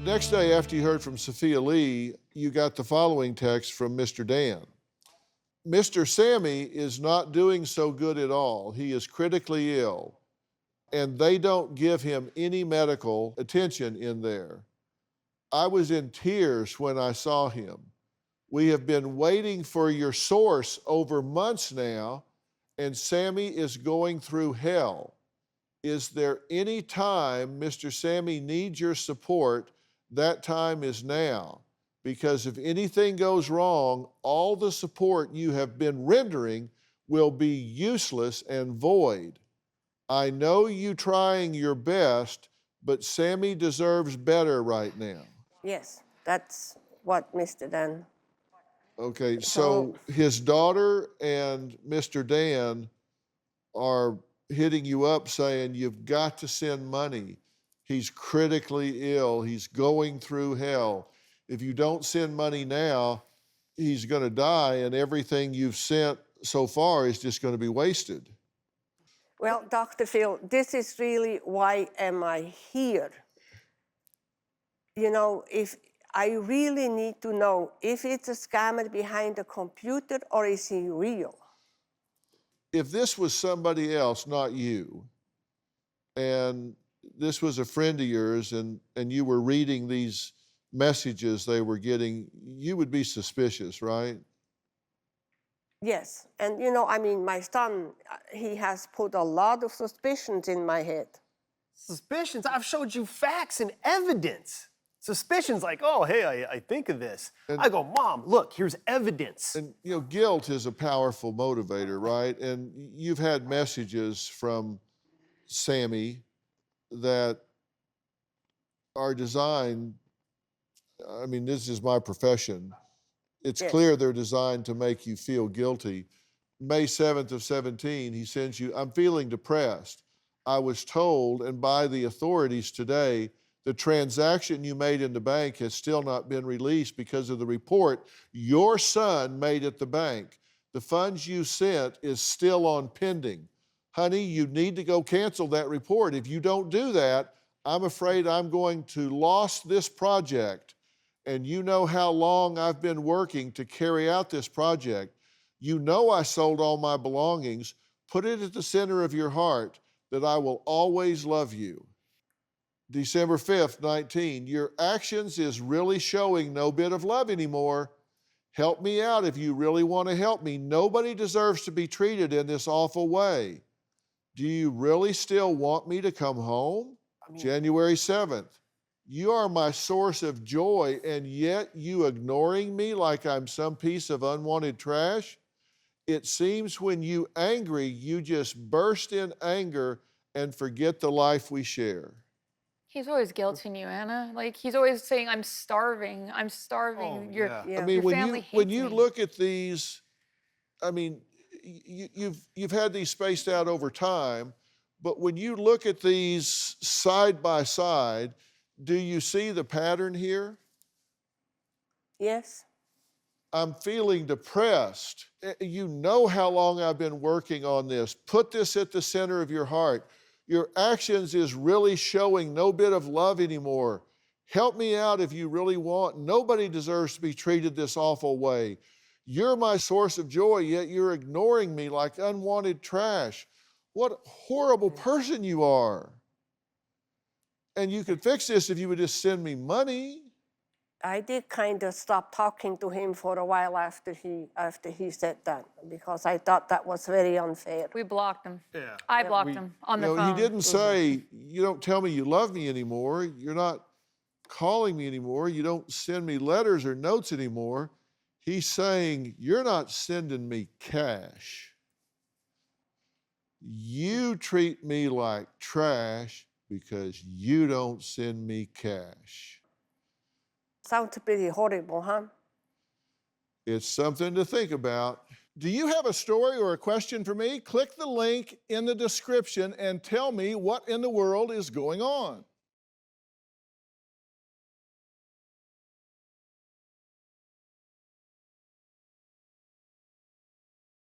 The next day after you heard from Sophia Lee, you got the following text from Mr. Dan. Mr. Sammie is not doing so good at all. He is critically ill, and they don't give him any medical attention in there. I was in tears when I saw him. We have been waiting for your source over months now, and Sammie is going through hell. Is there any time Mr. Sammie needs your support? That time is now. Because if anything goes wrong, all the support you have been rendering will be useless and void. I know you trying your best, but Sammie deserves better right now. Yes, that's what Mr. Dan. Okay, so his daughter and Mr. Dan are hitting you up saying you've got to send money. He's critically ill. He's going through hell. If you don't send money now, he's going to die, and everything you've sent so far is just going to be wasted. Well, Dr. Phil, this is really why am I here? You know, if I really need to know if it's a scammer behind the computer or is he real? If this was somebody else, not you, and this was a friend of yours and you were reading these messages they were getting, you would be suspicious, right? Yes, and you know, I mean, my son, he has put a lot of suspicions in my head. Suspicions? I've showed you facts and evidence. Suspicions like, oh, hey, I think of this. And I go, Mom, look, here's evidence. And, you know, guilt is a powerful motivator, right? And you've had messages from Sammie that are designed, I mean, this is my profession. It's clear they're designed to make you feel guilty. May 7th of 17, he sends you, I'm feeling depressed. I was told, and by the authorities today, the transaction you made in the bank has still not been released because of the report your son made at the bank. The funds you sent is still on pending. Honey, you need to go cancel that report. If you don't do that, I'm afraid I'm going to lose this project. And you know how long I've been working to carry out this project. You know I sold all my belongings. Put it at the center of your heart that I will always love you. December 5th, 19, your actions is really showing no bit of love anymore. Help me out if you really want to help me. Nobody deserves to be treated in this awful way. Do you really still want me to come home? January 7th, you are my source of joy, and yet you ignoring me like I'm some piece of unwanted trash? It seems when you angry, you just burst in anger and forget the life we share. He's always guilting you, Anna. Like, he's always saying, I'm starving, I'm starving. Oh, I mean, your when you look at these, I mean, you've had these spaced out over time, but when you look at these side by side, do you see the pattern here? Yes. I'm feeling depressed. You know how long I've been working on this. Put this at the center of your heart. Your actions is really showing no bit of love anymore. Help me out if you really want. Nobody deserves to be treated this awful way. You're my source of joy, yet you're ignoring me like unwanted trash. What a horrible person you are. And you could fix this if you would just send me money. I did kind of stop talking to him for a while after he said that, because I thought that was very unfair. We blocked him. Yeah. I blocked him on the phone. He didn't say, you don't tell me you love me anymore. You're not calling me anymore. You don't send me letters or notes anymore. He's saying, you're not sending me cash. You treat me like trash because you don't send me cash. Sounds pretty horrible, huh? It's something to think about. Do you have a story or a question for me? Click the link in the description and tell me what in the world is going on.